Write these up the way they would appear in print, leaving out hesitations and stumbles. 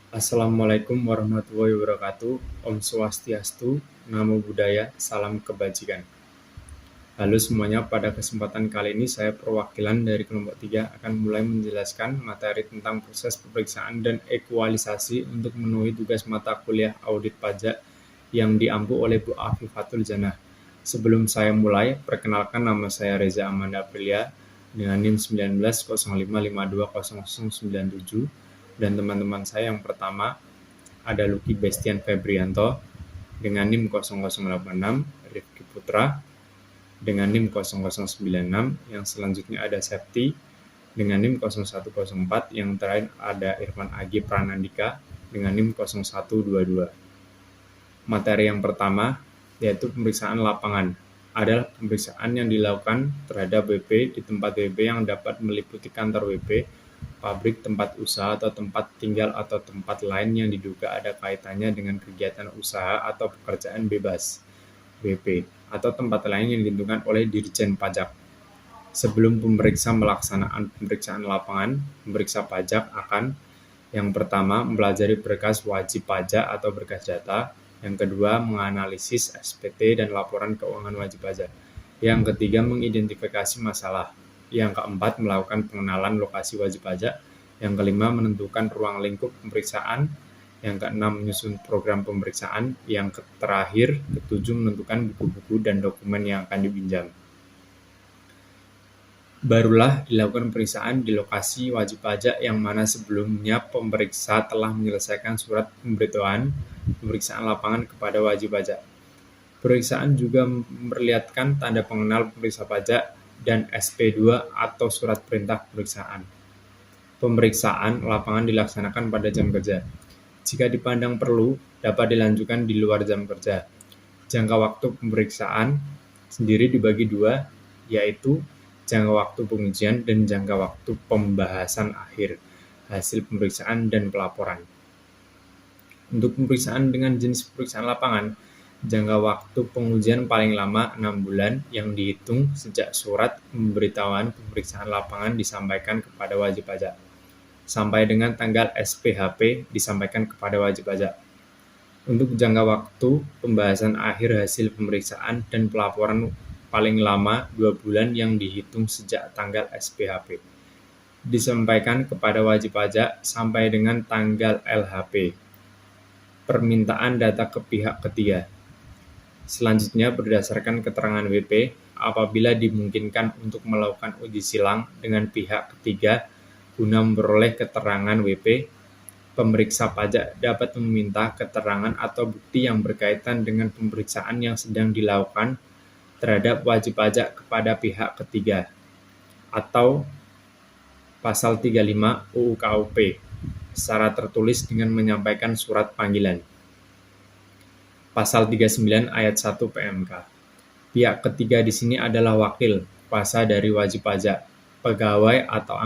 Assalamualaikum warahmatullahi wabarakatuh. Om Swastiastu, Namo Buddhaya, Salam Kebajikan. Halo semuanya, pada kesempatan kali ini saya perwakilan dari kelompok 3 akan mulai menjelaskan materi tentang proses pemeriksaan dan ekualisasi untuk memenuhi tugas mata kuliah audit pajak yang diampu oleh Bu Afifatul Janah. Sebelum saya mulai, perkenalkan nama saya Reza Amanda Aprilia dengan NIM 1905520097 dan teman-teman saya yang pertama ada Lucky Bestian Febrianto dengan NIM 0086, Rifki Putra dengan NIM 0096, yang selanjutnya ada Septi dengan NIM 0104, yang terakhir ada Irfan Agi Pranandika dengan NIM 0122. Materi yang pertama yaitu pemeriksaan lapangan adalah pemeriksaan yang dilakukan terhadap WP di tempat WP yang dapat meliputi kantor WP, pabrik, tempat usaha atau tempat tinggal atau tempat lain yang diduga ada kaitannya dengan kegiatan usaha atau pekerjaan bebas WP atau tempat lain yang ditentukan oleh Dirjen Pajak. Sebelum pemeriksa melaksanakan pemeriksaan lapangan, pemeriksa pajak akan yang pertama mempelajari berkas wajib pajak atau berkas data, yang kedua menganalisis SPT dan laporan keuangan wajib pajak, yang ketiga mengidentifikasi masalah, yang keempat melakukan pengenalan lokasi wajib pajak, yang kelima menentukan ruang lingkup pemeriksaan, yang keenam menyusun program pemeriksaan, yang terakhir ketujuh menentukan buku-buku dan dokumen yang akan dipinjam. Barulah dilakukan pemeriksaan di lokasi wajib pajak yang mana sebelumnya pemeriksa telah menyelesaikan surat pemberitahuan pemeriksaan lapangan kepada wajib pajak. Pemeriksaan juga memperlihatkan tanda pengenal pemeriksa pajak dan SP2 atau surat perintah pemeriksaan. Pemeriksaan lapangan dilaksanakan pada jam kerja. Jika dipandang perlu, dapat dilanjutkan di luar jam kerja. Jangka waktu pemeriksaan sendiri dibagi dua, yaitu jangka waktu pengujian dan jangka waktu pembahasan akhir hasil pemeriksaan dan pelaporan. Untuk pemeriksaan dengan jenis pemeriksaan lapangan, jangka waktu pengujian paling lama 6 bulan yang dihitung sejak surat pemberitahuan pemeriksaan lapangan disampaikan kepada wajib pajak, sampai dengan tanggal SPHP disampaikan kepada wajib pajak. Untuk jangka waktu pembahasan akhir hasil pemeriksaan dan pelaporan paling lama 2 bulan yang dihitung sejak tanggal SPHP disampaikan kepada wajib pajak sampai dengan tanggal LHP. Permintaan data ke pihak ketiga. Selanjutnya berdasarkan keterangan WP, apabila dimungkinkan untuk melakukan uji silang dengan pihak ketiga guna memperoleh keterangan WP, pemeriksa pajak dapat meminta keterangan atau bukti yang berkaitan dengan pemeriksaan yang sedang dilakukan terhadap wajib pajak kepada pihak ketiga atau Pasal 35 UU KUP secara tertulis dengan menyampaikan surat panggilan. Pasal 39 ayat 1 PMK. Pihak ketiga di sini adalah wakil kuasa dari wajib pajak, pegawai atau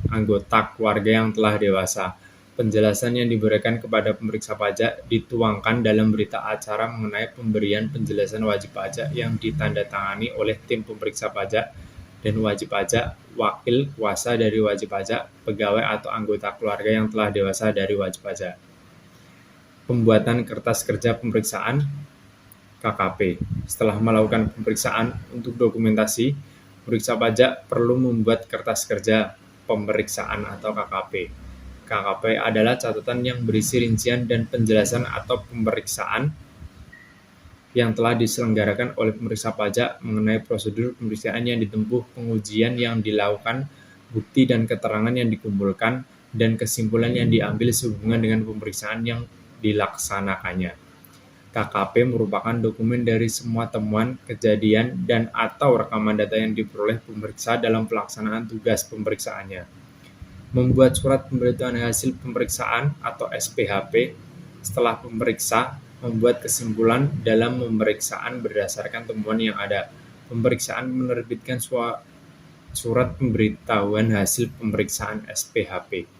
anggota keluarga yang telah dewasa. Penjelasan yang diberikan kepada pemeriksa pajak dituangkan dalam berita acara mengenai pemberian penjelasan wajib pajak yang ditandatangani oleh tim pemeriksa pajak dan wajib pajak, wakil kuasa dari wajib pajak, pegawai atau anggota keluarga yang telah dewasa dari wajib pajak. Pembuatan kertas kerja pemeriksaan KKP. Setelah melakukan pemeriksaan untuk dokumentasi, pemeriksa pajak perlu membuat kertas kerja pemeriksaan atau KKP. KKP adalah catatan yang berisi rincian dan penjelasan atau pemeriksaan yang telah diselenggarakan oleh pemeriksa pajak mengenai prosedur pemeriksaan yang ditempuh, pengujian yang dilakukan, bukti dan keterangan yang dikumpulkan, dan kesimpulan yang diambil sehubungan dengan pemeriksaan yang dilaksanakannya. KKP merupakan dokumen dari semua temuan, kejadian, dan atau rekaman data yang diperoleh pemeriksa dalam pelaksanaan tugas pemeriksaannya. Membuat surat pemberitahuan hasil pemeriksaan atau SPHP setelah pemeriksa membuat kesimpulan dalam pemeriksaan berdasarkan temuan yang ada. Pemeriksaan menerbitkan surat pemberitahuan hasil pemeriksaan SPHP.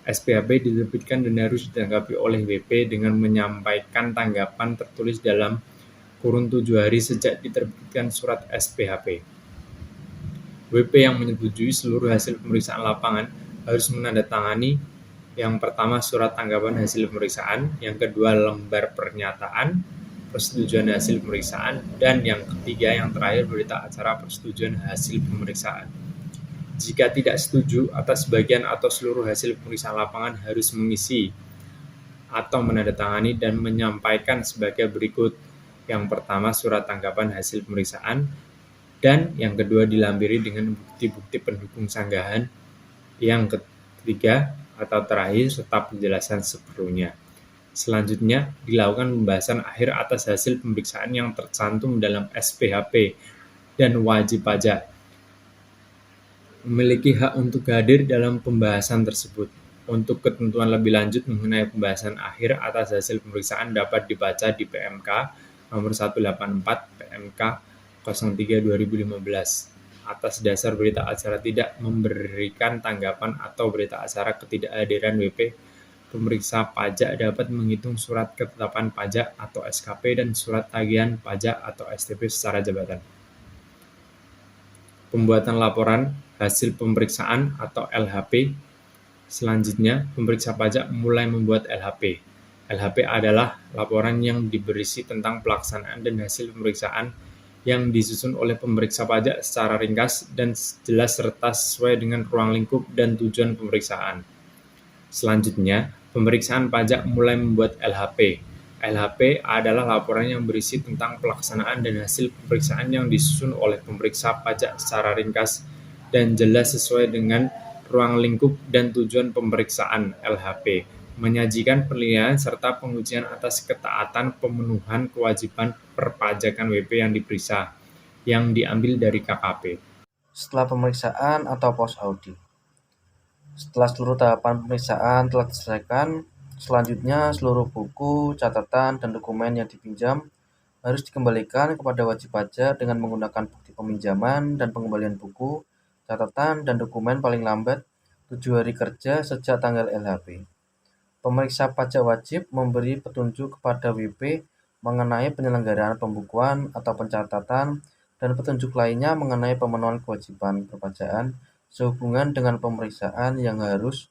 SPHP diterbitkan dan harus ditanggapi oleh WP dengan menyampaikan tanggapan tertulis dalam kurun 7 hari sejak diterbitkan surat SPHP. WP yang menyetujui seluruh hasil pemeriksaan lapangan harus menandatangani Yang pertama surat tanggapan hasil pemeriksaan, yang kedua lembar pernyataan persetujuan hasil pemeriksaan, dan yang ketiga yang terakhir berita acara persetujuan hasil pemeriksaan. Jika tidak setuju atas bagian atau seluruh hasil pemeriksaan lapangan harus mengisi atau menandatangani dan menyampaikan sebagai berikut. Yang pertama surat tanggapan hasil pemeriksaan, dan yang kedua dilampiri dengan bukti-bukti pendukung sanggahan, yang ketiga atau terakhir serta penjelasan seperlunya. Selanjutnya, dilakukan pembahasan akhir atas hasil pemeriksaan yang tercantum dalam SPHP dan wajib pajak memiliki hak untuk hadir dalam pembahasan tersebut. Untuk ketentuan lebih lanjut mengenai pembahasan akhir atas hasil pemeriksaan dapat dibaca di PMK nomor 184 PMK 03/2015. Atas dasar berita acara tidak memberikan tanggapan atau berita acara ketidakhadiran WP, pemeriksa pajak dapat menghitung surat ketetapan pajak atau SKP dan surat tagihan pajak atau STP secara jabatan. Pembuatan laporan hasil pemeriksaan atau LHP. Selanjutnya, pemeriksa pajak mulai membuat LHP. LHP adalah laporan yang berisi tentang pelaksanaan dan hasil pemeriksaan yang disusun oleh pemeriksa pajak secara ringkas dan jelas serta sesuai dengan ruang lingkup dan tujuan pemeriksaan. Selanjutnya, pemeriksaan pajak mulai membuat LHP. LHP adalah laporan yang berisi tentang pelaksanaan dan hasil pemeriksaan yang disusun oleh pemeriksa pajak secara ringkas dan jelas sesuai dengan ruang lingkup dan tujuan pemeriksaan. LHP menyajikan penilaian serta pengujian atas ketaatan pemenuhan kewajiban perpajakan WP yang diperiksa, yang diambil dari KKP. Setelah pemeriksaan atau post-audit. Setelah seluruh tahapan pemeriksaan telah diselesaikan, selanjutnya seluruh buku, catatan, dan dokumen yang dipinjam harus dikembalikan kepada wajib pajak dengan menggunakan bukti peminjaman dan pengembalian buku, catatan, dan dokumen paling lambat 7 hari kerja sejak tanggal LHP. Pemeriksa pajak wajib memberi petunjuk kepada WP mengenai penyelenggaraan pembukuan atau pencatatan dan petunjuk lainnya mengenai pemenuhan kewajiban perpajakan sehubungan dengan pemeriksaan yang harus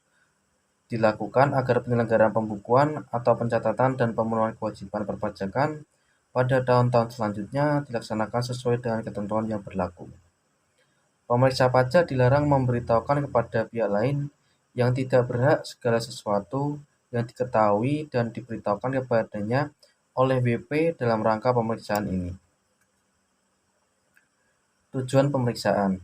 dilakukan agar penyelenggaraan pembukuan atau pencatatan dan pemenuhan kewajiban perpajakan pada tahun-tahun selanjutnya dilaksanakan sesuai dengan ketentuan yang berlaku. Pemeriksa pajak dilarang memberitahukan kepada pihak lain yang tidak berhak segala sesuatu yang diketahui dan diberitahukan kepadanya oleh WP dalam rangka pemeriksaan ini. Tujuan pemeriksaan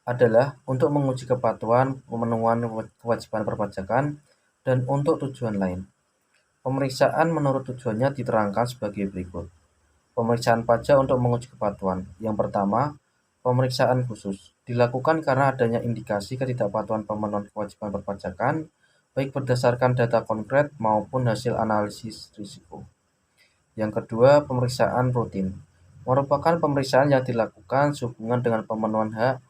adalah untuk menguji kepatuhan pemenuhan kewajiban perpajakan dan untuk tujuan lain. Pemeriksaan menurut tujuannya diterangkan sebagai berikut. Pemeriksaan pajak untuk menguji kepatuhan. Yang pertama, pemeriksaan khusus dilakukan karena adanya indikasi ketidakpatuhan pemenuhan kewajiban perpajakan, baik berdasarkan data konkret maupun hasil analisis risiko. Yang kedua, pemeriksaan rutin merupakan pemeriksaan yang dilakukan sehubungan dengan pemenuhan hak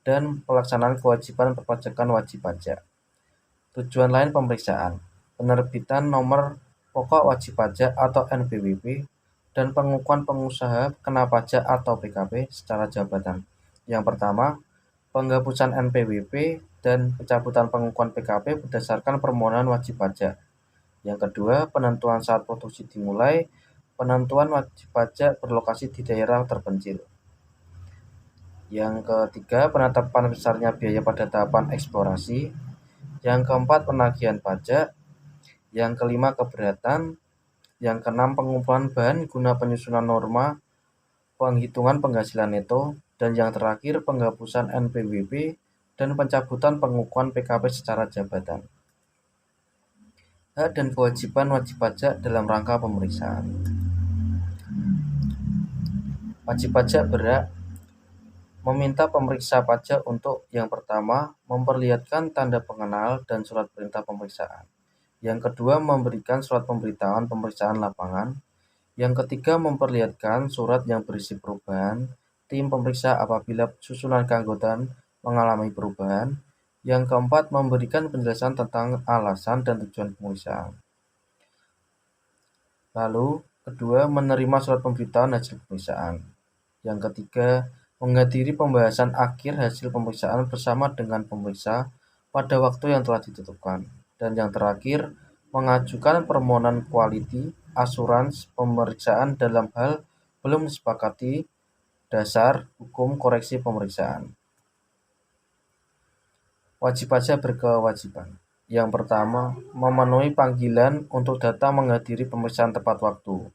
dan pelaksanaan kewajiban perpajakan wajib pajak. Tujuan lain pemeriksaan, penerbitan nomor pokok wajib pajak atau NPWP dan pengukuhan pengusaha kena pajak atau PKP secara jabatan. Yang pertama, penghapusan NPWP dan pencabutan pengukuhan PKP berdasarkan permohonan wajib pajak. Yang kedua, penentuan saat produksi dimulai, penentuan wajib pajak berlokasi di daerah terpencil. Yang ketiga, penetapan besarnya biaya pada tahapan eksplorasi. Yang keempat, penagihan pajak. Yang kelima, keberatan. Yang keenam, pengumpulan bahan guna penyusunan norma penghitungan penghasilan neto. Dan yang terakhir, penghapusan NPWP dan pencabutan pengukuhan PKP secara jabatan. Hak dan kewajiban wajib pajak dalam rangka pemeriksaan. Wajib pajak berhak meminta pemeriksa pajak untuk yang pertama, memperlihatkan tanda pengenal dan surat perintah pemeriksaan. Yang kedua, memberikan surat pemberitahuan pemeriksaan lapangan. Yang ketiga, memperlihatkan surat yang berisi perubahan tim pemeriksa apabila susunan keanggotaan mengalami perubahan. Yang keempat, memberikan penjelasan tentang alasan dan tujuan pemeriksaan. Lalu, kedua, menerima surat pemberitahuan hasil pemeriksaan. Yang ketiga, menghadiri pembahasan akhir hasil pemeriksaan bersama dengan pemeriksa pada waktu yang telah ditentukan. Dan yang terakhir, mengajukan permohonan quality assurance pemeriksaan dalam hal belum disepakati dasar hukum koreksi pemeriksaan. Wajib pajak berkewajiban. Yang pertama, memenuhi panggilan untuk datang menghadiri pemeriksaan tepat waktu.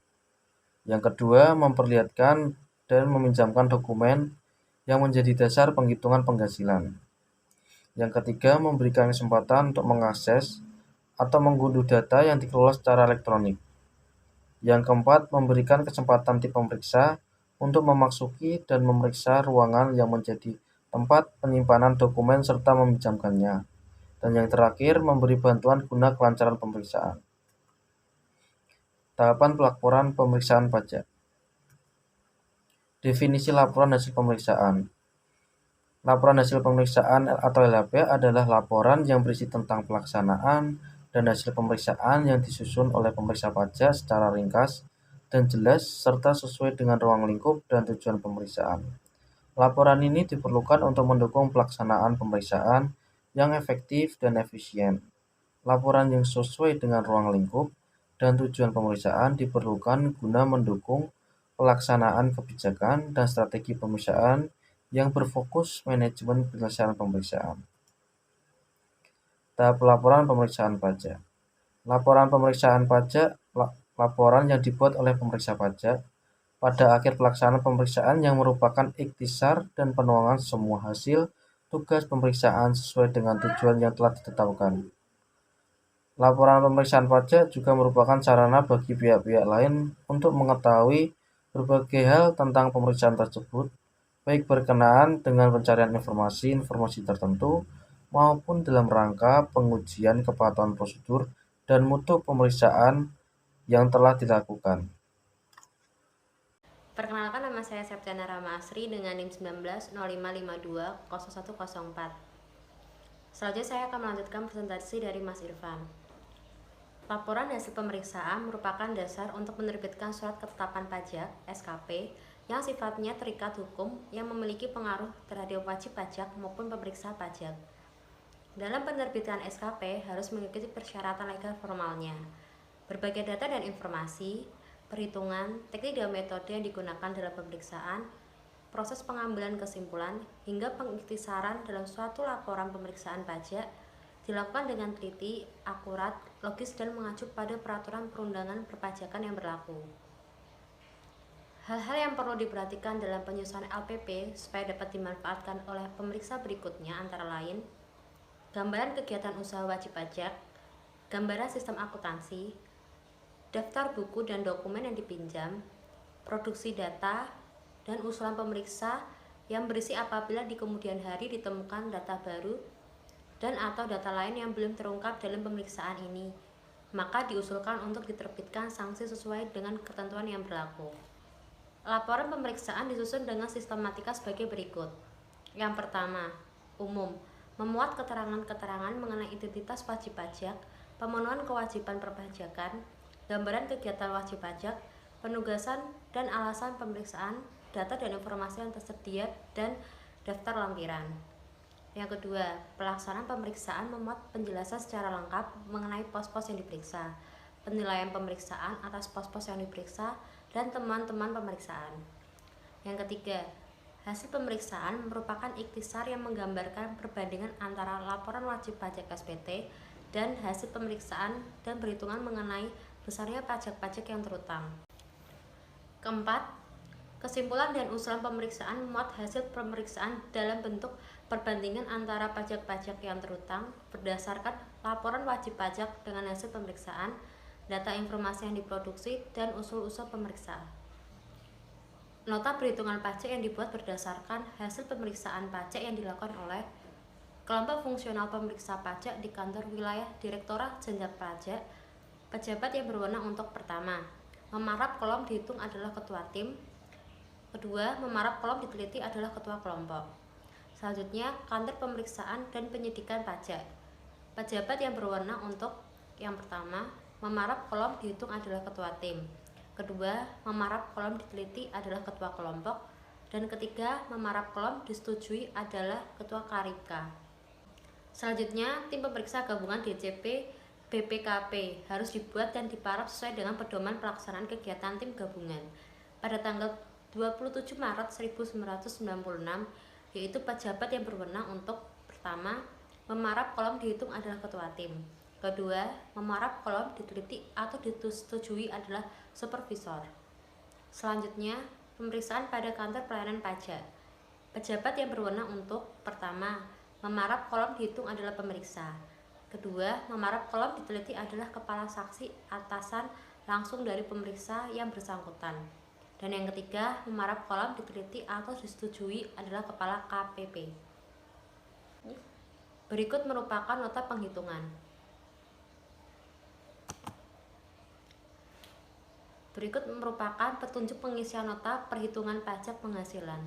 Yang kedua, memperlihatkan dan meminjamkan dokumen yang menjadi dasar penghitungan penghasilan. Yang ketiga, memberikan kesempatan untuk mengakses atau mengunduh data yang dikelola secara elektronik. Yang keempat, memberikan kesempatan tim pemeriksa untuk memasuki dan memeriksa ruangan yang menjadi tempat penyimpanan dokumen serta meminjamkannya. Dan yang terakhir, memberi bantuan guna kelancaran pemeriksaan. Tahapan pelaporan pemeriksaan pajak. Definisi laporan hasil pemeriksaan. Laporan hasil pemeriksaan atau LHP adalah laporan yang berisi tentang pelaksanaan dan hasil pemeriksaan yang disusun oleh pemeriksa pajak secara ringkas dan jelas serta sesuai dengan ruang lingkup dan tujuan pemeriksaan. Laporan ini diperlukan untuk mendukung pelaksanaan pemeriksaan yang efektif dan efisien. Laporan yang sesuai dengan ruang lingkup dan tujuan pemeriksaan diperlukan guna mendukung pelaksanaan kebijakan dan strategi pemeriksaan yang berfokus manajemen penyelesaian pemeriksaan. Tahap laporan pemeriksaan pajak. Laporan pemeriksaan pajak, laporan yang dibuat oleh pemeriksa pajak pada akhir pelaksanaan pemeriksaan yang merupakan ikhtisar dan penuangan semua hasil tugas pemeriksaan sesuai dengan tujuan yang telah ditetapkan. Laporan pemeriksaan pajak juga merupakan sarana bagi pihak-pihak lain untuk mengetahui berbagai hal tentang pemeriksaan tersebut, baik berkenaan dengan pencarian informasi tertentu maupun dalam rangka pengujian kepatuhan prosedur dan mutu pemeriksaan yang telah dilakukan. Perkenalkan, nama saya Septiana Rama Asri dengan NIM 1905520104. Selanjutnya saya akan melanjutkan presentasi dari Mas Irfan. Laporan hasil pemeriksaan merupakan dasar untuk menerbitkan surat ketetapan pajak (SKP) yang sifatnya terikat hukum yang memiliki pengaruh terhadap wajib pajak maupun pemeriksa pajak. Dalam penerbitan SKP harus mengikuti persyaratan legal formalnya. Berbagai data dan informasi, perhitungan, teknik dan metode yang digunakan dalam pemeriksaan, proses pengambilan kesimpulan, hingga pengikhtisaran dalam suatu laporan pemeriksaan pajak dilakukan dengan teliti, akurat, logis, dan mengacu pada peraturan perundangan perpajakan yang berlaku. Hal-hal yang perlu diperhatikan dalam penyusunan LPP supaya dapat dimanfaatkan oleh pemeriksa berikutnya antara lain: gambaran kegiatan usaha wajib pajak, gambaran sistem akuntansi, daftar buku dan dokumen yang dipinjam, produksi data, dan usulan pemeriksa yang berisi apabila di kemudian hari ditemukan data baru dan atau data lain yang belum terungkap dalam pemeriksaan ini, maka diusulkan untuk diterbitkan sanksi sesuai dengan ketentuan yang berlaku. Laporan pemeriksaan disusun dengan sistematika sebagai berikut. Yang pertama, umum, memuat keterangan-keterangan mengenai identitas wajib pajak, pemenuhan kewajiban perpajakan, gambaran kegiatan wajib pajak, penugasan dan alasan pemeriksaan, data dan informasi yang tersedia, dan daftar lampiran. Yang kedua, pelaksanaan pemeriksaan memuat penjelasan secara lengkap mengenai pos-pos yang diperiksa, penilaian pemeriksaan atas pos-pos yang diperiksa, dan teman-teman pemeriksaan. Yang ketiga, hasil pemeriksaan merupakan ikhtisar yang menggambarkan perbandingan antara laporan wajib pajak SPT dan hasil pemeriksaan dan perhitungan mengenai besarnya pajak-pajak yang terutang. Keempat, kesimpulan dan usulan pemeriksaan memuat hasil pemeriksaan dalam bentuk perbandingan antara pajak-pajak yang terutang berdasarkan laporan wajib pajak dengan hasil pemeriksaan, data informasi yang diproduksi, dan usul-usul pemeriksa. Nota perhitungan pajak yang dibuat berdasarkan hasil pemeriksaan pajak yang dilakukan oleh kelompok fungsional pemeriksa pajak di kantor wilayah Direktorat Jenderal Pajak. Pejabat yang berwenang untuk: pertama, memarap kolom dihitung adalah ketua tim. Kedua, memarap kolom diteliti adalah ketua kelompok. Selanjutnya, kantor pemeriksaan dan penyidikan pajak. Pejabat yang berwenang untuk: yang pertama, memarap kolom dihitung adalah ketua tim. Kedua, memarap kolom diteliti adalah ketua kelompok. Dan ketiga, memarap kolom disetujui adalah ketua karipka. Selanjutnya, tim pemeriksa gabungan DCP BPKP harus dibuat dan diparaf sesuai dengan pedoman pelaksanaan kegiatan tim gabungan. Pada tanggal 27 Maret 1996, yaitu pejabat yang berwenang untuk: pertama, memaraf kolom dihitung adalah ketua tim. Kedua, memaraf kolom diteliti atau disetujui adalah supervisor. Selanjutnya, pemeriksaan pada kantor pelayanan pajak. Pejabat yang berwenang untuk: pertama, memaraf kolom dihitung adalah pemeriksa. Kedua, memaraf kolom diteliti adalah kepala saksi atasan langsung dari pemeriksa yang bersangkutan. Dan yang ketiga, memaraf kolom diteliti atau disetujui adalah kepala KPP. Berikut merupakan nota penghitungan. Berikut merupakan petunjuk pengisian nota perhitungan pajak penghasilan.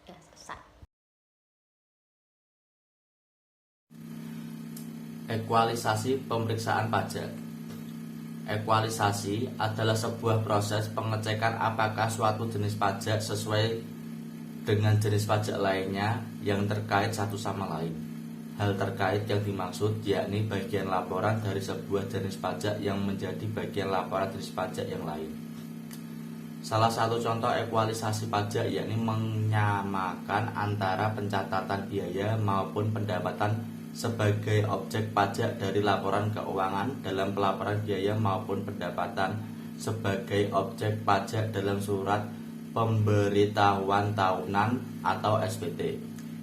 Sudah selesai. Ekualisasi pemeriksaan pajak. Ekualisasi adalah sebuah proses pengecekan apakah suatu jenis pajak sesuai dengan jenis pajak lainnya yang terkait satu sama lain. Hal terkait yang dimaksud yakni bagian laporan dari sebuah jenis pajak yang menjadi bagian laporan jenis pajak yang lain. Salah satu contoh ekualisasi pajak yakni menyamakan antara pencatatan biaya maupun pendapatan sebagai objek pajak dari laporan keuangan dalam pelaporan biaya maupun pendapatan sebagai objek pajak dalam surat pemberitahuan tahunan atau SPT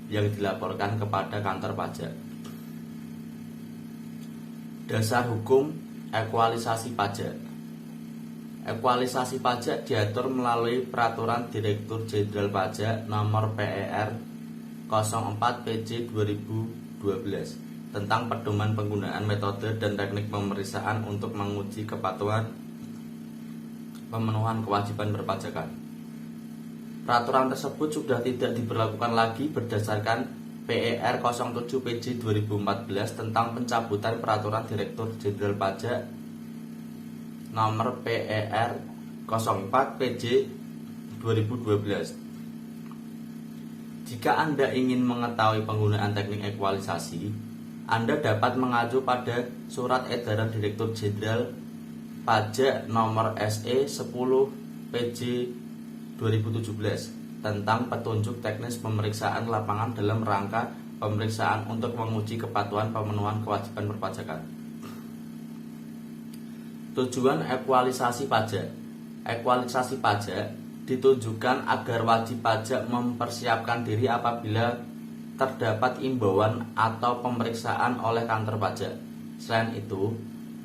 yang dilaporkan kepada kantor pajak. Dasar hukum ekualisasi pajak. Ekualisasi pajak diatur melalui Peraturan Direktur Jenderal Pajak Nomor PER 04 PJ 2012 tentang pedoman penggunaan metode dan teknik pemeriksaan untuk menguji kepatuhan pemenuhan kewajiban perpajakan. Peraturan tersebut sudah tidak diberlakukan lagi berdasarkan PER 07 PJ 2014 tentang pencabutan Peraturan Direktur Jenderal Pajak Nomor PER 04 PJ 2012. Jika Anda ingin mengetahui penggunaan teknik ekualisasi, Anda dapat mengacu pada Surat Edaran Direktur Jenderal Pajak Nomor SE 10 PJ 2017 tentang petunjuk teknis pemeriksaan lapangan dalam rangka pemeriksaan untuk menguji kepatuhan pemenuhan kewajiban perpajakan. Tujuan ekualisasi pajak. Ekualisasi pajak ditujukan agar wajib pajak mempersiapkan diri apabila terdapat imbauan atau pemeriksaan oleh kantor pajak. Selain itu,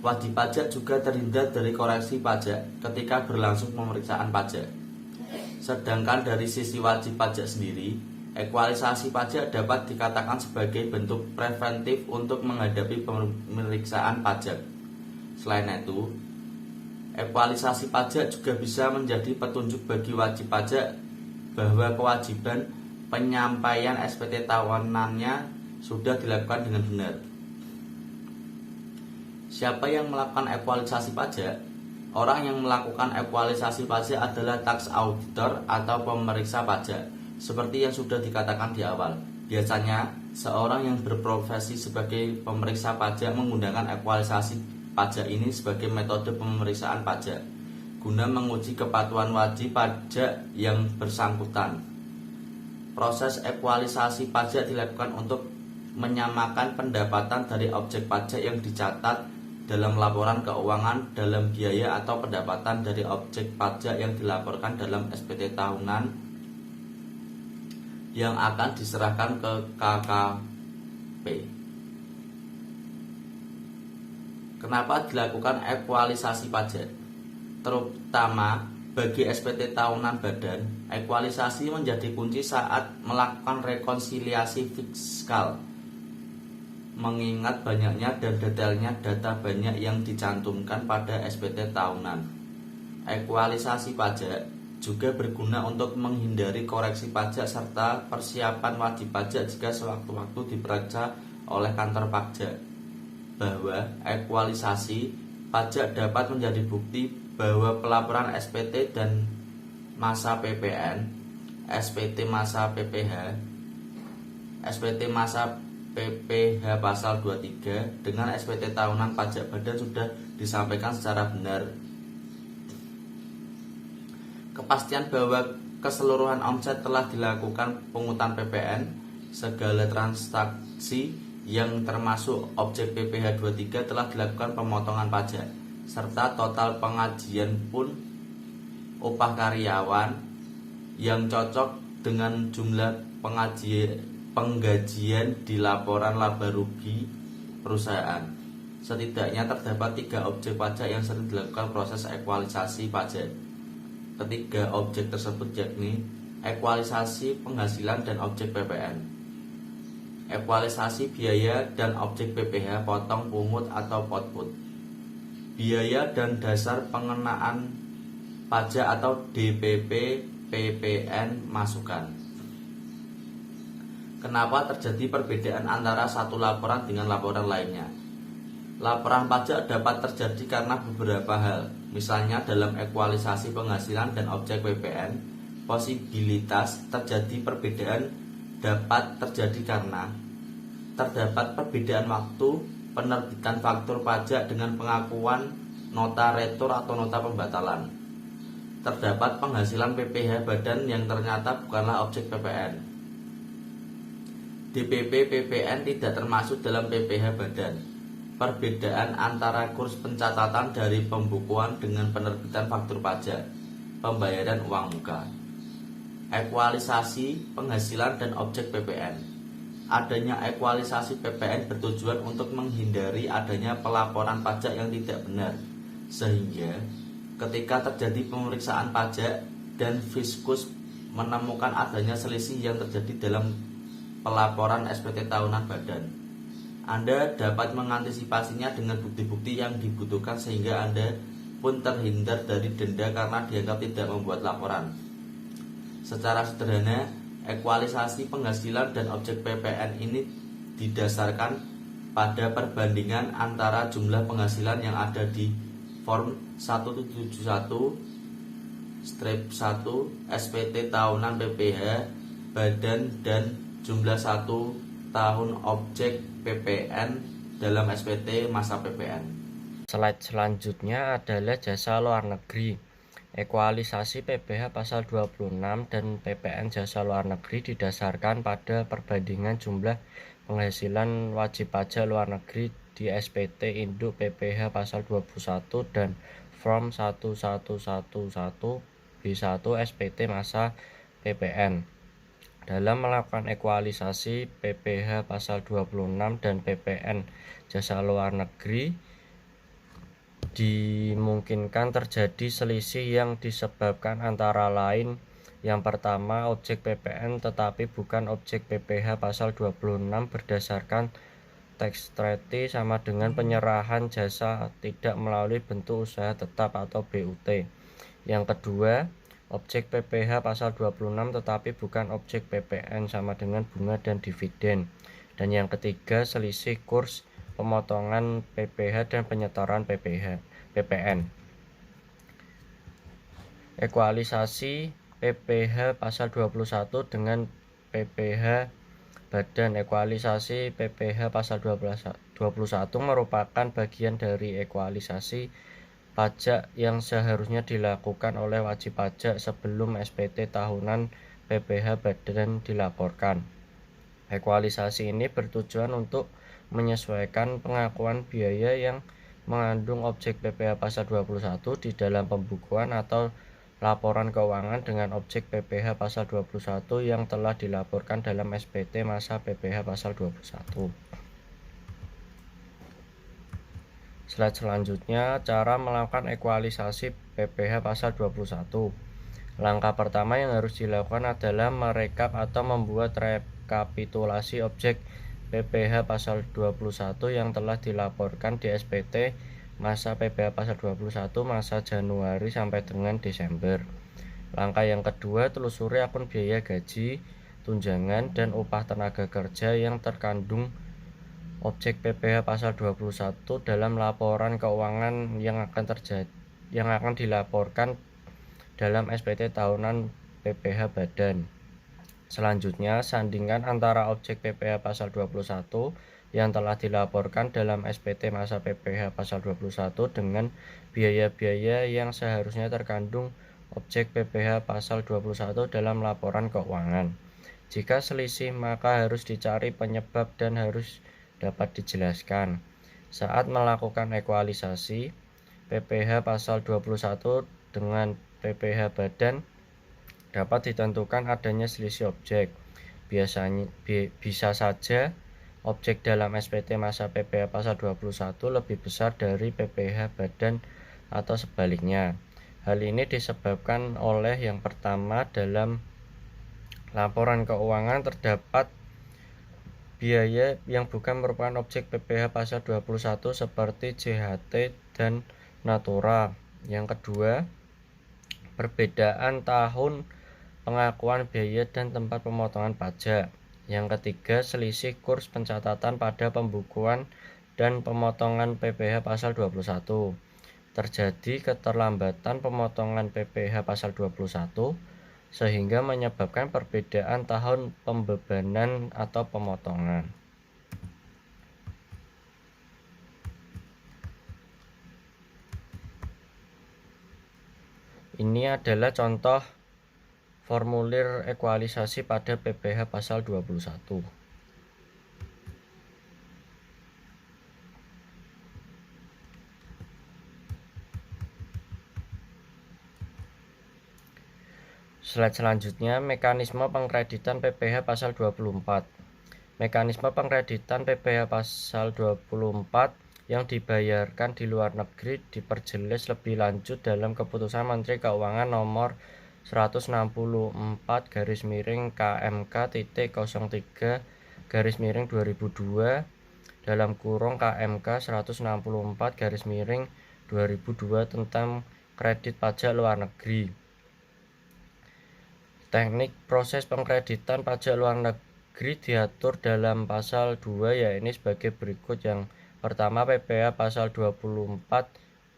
wajib pajak juga terhindar dari koreksi pajak ketika berlangsung pemeriksaan pajak. Sedangkan dari sisi wajib pajak sendiri, ekualisasi pajak dapat dikatakan sebagai bentuk preventif untuk menghadapi pemeriksaan pajak. Selain itu, ekualisasi pajak juga bisa menjadi petunjuk bagi wajib pajak bahwa kewajiban penyampaian SPT tahunannya sudah dilakukan dengan benar. Siapa yang melakukan ekualisasi pajak? Orang yang melakukan ekualisasi pajak adalah tax auditor atau pemeriksa pajak. Seperti yang sudah dikatakan di awal, biasanya seorang yang berprofesi sebagai pemeriksa pajak menggunakan ekualisasi pajak ini sebagai metode pemeriksaan pajak guna menguji kepatuhan wajib pajak yang bersangkutan. Proses ekualisasi pajak dilakukan untuk menyamakan pendapatan dari objek pajak yang dicatat dalam laporan keuangan dalam biaya atau pendapatan dari objek pajak yang dilaporkan dalam SPT tahunan yang akan diserahkan ke KKP. Kenapa dilakukan ekualisasi pajak? Terutama bagi SPT tahunan badan, ekualisasi menjadi kunci saat melakukan rekonsiliasi fiskal. Mengingat banyaknya dan detailnya data banyak yang dicantumkan pada SPT tahunan. Ekualisasi pajak juga berguna untuk menghindari koreksi pajak serta persiapan wajib pajak jika sewaktu-waktu diperiksa oleh kantor pajak. Bahwa ekualisasi pajak dapat menjadi bukti bahwa pelaporan SPT dan masa PPN, SPT masa PPH SPT masa PPh pasal 23 dengan SPT tahunan pajak badan sudah disampaikan secara benar. Kepastian bahwa keseluruhan omset telah dilakukan pungutan PPN, segala transaksi yang termasuk objek PPh 23 telah dilakukan pemotongan pajak, serta total pengajian pun upah karyawan yang cocok dengan jumlah penggajian di laporan laba rugi perusahaan. Setidaknya terdapat 3 objek pajak yang sering dilakukan proses ekualisasi pajak. Ketiga objek tersebut yakni ekualisasi penghasilan dan objek PPN, ekualisasi biaya dan objek PPh potong pungut atau potput, biaya dan dasar pengenaan pajak atau DPP PPN masukan. Kenapa terjadi perbedaan antara satu laporan dengan laporan lainnya? Laporan pajak dapat terjadi karena beberapa hal. Misalnya dalam ekualisasi penghasilan dan objek PPN, posibilitas terjadi perbedaan dapat terjadi karena terdapat perbedaan waktu penerbitan faktur pajak dengan pengakuan nota retur atau nota pembatalan. Terdapat penghasilan PPh badan yang ternyata bukanlah objek PPN. DPP PPN tidak termasuk dalam PPh badan. Perbedaan antara kurs pencatatan dari pembukuan dengan penerbitan faktur pajak, pembayaran uang muka. Ekualisasi penghasilan dan objek PPN. Adanya ekualisasi PPN bertujuan untuk menghindari adanya pelaporan pajak yang tidak benar, sehingga ketika terjadi pemeriksaan pajak dan Fiskus menemukan adanya selisih yang terjadi dalam pelaporan SPT tahunan badan, Anda dapat mengantisipasinya dengan bukti-bukti yang dibutuhkan sehingga Anda pun terhindar dari denda karena dianggap tidak membuat laporan. Secara sederhana, ekualisasi penghasilan dan objek PPN ini didasarkan pada perbandingan antara jumlah penghasilan yang ada di Form 171/1 SPT tahunan PPh badan dan jumlah 1 tahun objek PPN dalam SPT masa PPN. Slide selanjutnya adalah jasa luar negeri. Ekualisasi PPh pasal 26 dan PPN jasa luar negeri didasarkan pada perbandingan jumlah penghasilan wajib pajak luar negeri di SPT induk PPh pasal 21 dan Form 1111B1 SPT masa PPN. Dalam melakukan ekualisasi PPh pasal 26 dan PPN jasa luar negeri, dimungkinkan terjadi selisih yang disebabkan antara lain: yang pertama, objek PPN tetapi bukan objek PPh pasal 26 berdasarkan teks treaty sama dengan penyerahan jasa tidak melalui bentuk usaha tetap atau BUT. Yang kedua, objek PPh pasal 26 tetapi bukan objek PPN sama dengan bunga dan dividen. Dan yang ketiga, selisih kurs pemotongan PPh dan penyetoran PPN. Ekualisasi PPh pasal 21 dengan PPh badan. Ekualisasi PPh pasal 21 merupakan bagian dari ekualisasi pajak yang seharusnya dilakukan oleh wajib pajak sebelum SPT tahunan PPh badan dilaporkan. Ekualisasi ini bertujuan untuk menyesuaikan pengakuan biaya yang mengandung objek PPh pasal 21 di dalam pembukuan atau laporan keuangan dengan objek PPh pasal 21 yang telah dilaporkan dalam SPT masa PPh pasal 21. Slide selanjutnya, cara melakukan ekualisasi PPh pasal 21. Langkah pertama yang harus dilakukan adalah merekap atau membuat rekapitulasi objek PPh pasal 21 yang telah dilaporkan di SPT masa PPh pasal 21 masa Januari sampai dengan Desember. Langkah yang kedua, telusuri akun biaya gaji, tunjangan, dan upah tenaga kerja yang terkandung objek PPh pasal 21 dalam laporan keuangan yang akan dilaporkan dalam SPT tahunan PPh badan. Selanjutnya, sandingkan antara objek PPh pasal 21 yang telah dilaporkan dalam SPT masa PPh pasal 21 dengan biaya-biaya yang seharusnya terkandung objek PPh pasal 21 dalam laporan keuangan. Jika selisih, maka harus dicari penyebab dan harus dapat dijelaskan. Saat melakukan ekualisasi, PPh pasal 21 dengan PPh badan dapat ditentukan adanya selisih objek. Bisa saja objek dalam SPT masa PPh pasal 21 lebih besar dari PPh badan atau sebaliknya. Hal ini disebabkan oleh yang pertama, dalam laporan keuangan terdapat biaya yang bukan merupakan objek PPh pasal 21 seperti JHT dan Natura. Yang kedua, perbedaan tahun pengakuan biaya dan tempat pemotongan pajak. Yang ketiga, selisih kurs pencatatan pada pembukuan dan pemotongan PPh pasal 21. Terjadi keterlambatan pemotongan PPh pasal 21 sehingga menyebabkan perbedaan tahun pembebanan atau pemotongan. Ini adalah contoh formulir ekualisasi pada PPh pasal 21. Slide selanjutnya, mekanisme pengkreditan PPh pasal 24. Mekanisme pengkreditan PPh pasal 24 yang dibayarkan di luar negeri diperjelas lebih lanjut dalam Keputusan Menteri Keuangan nomor 164/KMK.03/2002 dalam kurung KMK 164/2002 tentang kredit pajak luar negeri. Teknik proses pengkreditan pajak luar negeri diatur dalam pasal 2, yaitu sebagai berikut. Yang pertama, PPh pasal 24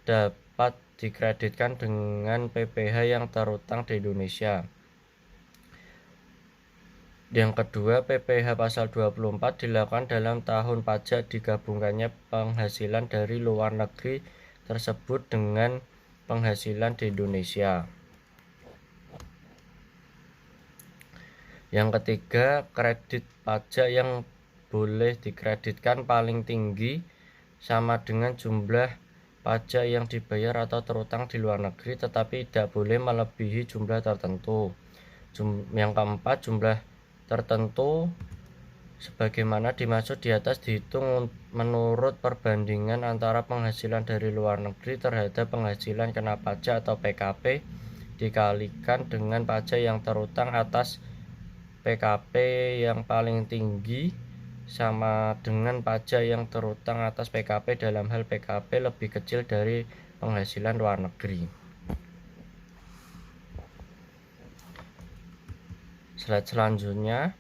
dapat dikreditkan dengan PPh yang terutang di Indonesia. Yang kedua, PPh pasal 24 dilakukan dalam tahun pajak digabungkannya penghasilan dari luar negeri tersebut dengan penghasilan di Indonesia. Yang ketiga, kredit pajak yang boleh dikreditkan paling tinggi sama dengan jumlah pajak yang dibayar atau terutang di luar negeri, tetapi tidak boleh melebihi jumlah tertentu. Yang keempat, jumlah tertentu sebagaimana dimaksud di atas dihitung menurut perbandingan antara penghasilan dari luar negeri terhadap penghasilan kena pajak atau PKP dikalikan dengan pajak yang terutang atas PKP yang paling tinggi sama dengan pajak yang terutang atas PKP dalam hal PKP lebih kecil dari penghasilan luar negeri. Slide selanjutnya,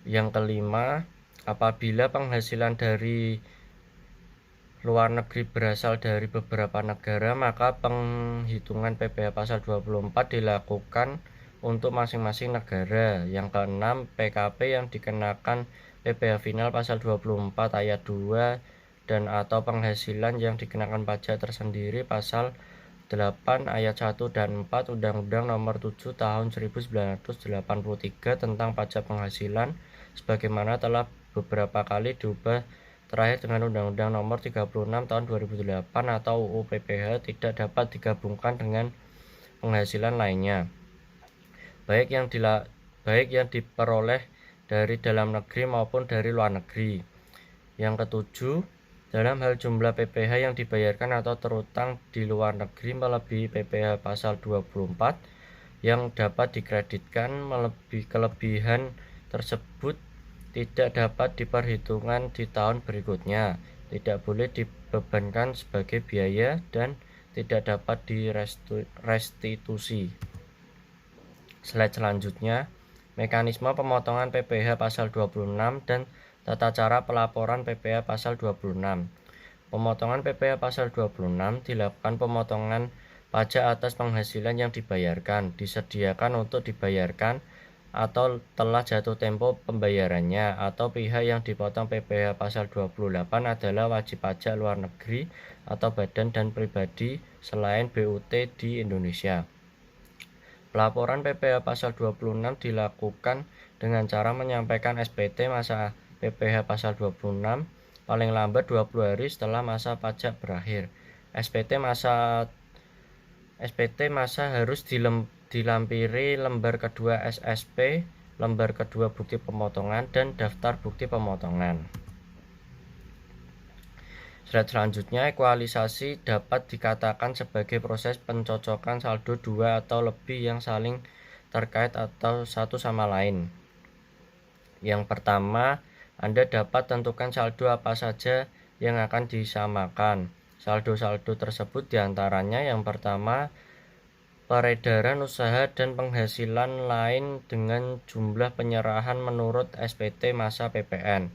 yang kelima, apabila penghasilan dari luar negeri berasal dari beberapa negara, maka penghitungan PPh pasal 24 dilakukan untuk masing-masing negara. Yang keenam, PKP yang dikenakan PPh final pasal 24 ayat 2 dan atau penghasilan yang dikenakan pajak tersendiri pasal 8 ayat 1 dan 4 Undang-Undang Nomor 7 Tahun 1983 tentang pajak penghasilan sebagaimana telah beberapa kali diubah terakhir dengan Undang-Undang Nomor 36 Tahun 2008 atau UU PPh tidak dapat digabungkan dengan penghasilan lainnya, baik yang diperoleh dari dalam negeri maupun dari luar negeri. Yang ketujuh, dalam hal jumlah PPh yang dibayarkan atau terutang di luar negeri melebihi PPh pasal 24 yang dapat dikreditkan, melebihi kelebihan tersebut tidak dapat diperhitungkan di tahun berikutnya, tidak boleh dibebankan sebagai biaya, dan tidak dapat direstitusi. Slide selanjutnya, mekanisme pemotongan PPh pasal 26 dan tata cara pelaporan PPh pasal 26. Pemotongan PPh pasal 26 dilakukan pemotongan pajak atas penghasilan yang dibayarkan, disediakan untuk dibayarkan atau telah jatuh tempo pembayarannya, atau pihak yang dipotong PPh pasal 28 adalah wajib pajak luar negeri atau badan dan pribadi selain BUT di Indonesia. Pelaporan PPh pasal 26 dilakukan dengan cara menyampaikan SPT masa PPh pasal 26 paling lambat 20 hari setelah masa pajak berakhir. SPT masa harus dilampiri lembar kedua SSP, lembar kedua bukti pemotongan, dan daftar bukti pemotongan. Slide selanjutnya, ekualisasi dapat dikatakan sebagai proses pencocokan saldo dua atau lebih yang saling terkait atau satu sama lain. Yang pertama, Anda dapat tentukan saldo apa saja yang akan disamakan. Saldo-saldo tersebut diantaranya yang pertama, peredaran usaha dan penghasilan lain dengan jumlah penyerahan menurut SPT masa PPN.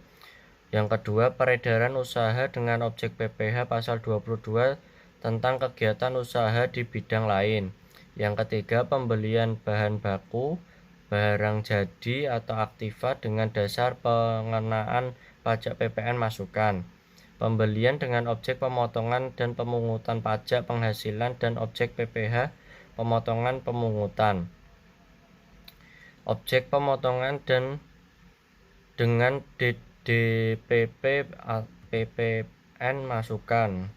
Yang kedua, peredaran usaha dengan objek PPh pasal 22 tentang kegiatan usaha di bidang lain. Yang ketiga, pembelian bahan baku, barang jadi atau aktiva dengan dasar pengenaan pajak PPN masukan. Pembelian dengan objek pemotongan dan pemungutan pajak penghasilan dan objek PPh pemotongan pemungutan. Objek pemotongan dan dengan DPP PPN masukan.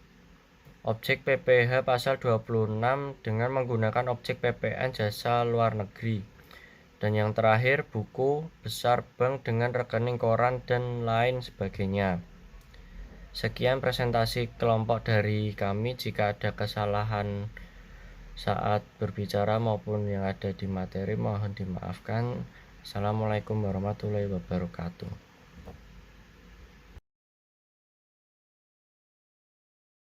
Objek PPh pasal 26 dengan menggunakan objek PPN jasa luar negeri. Dan yang terakhir, buku besar bank dengan rekening koran dan lain sebagainya. Sekian presentasi kelompok dari kami. Jika ada kesalahan saat berbicara maupun yang ada di materi mohon dimaafkan. Assalamualaikum warahmatullahi wabarakatuh.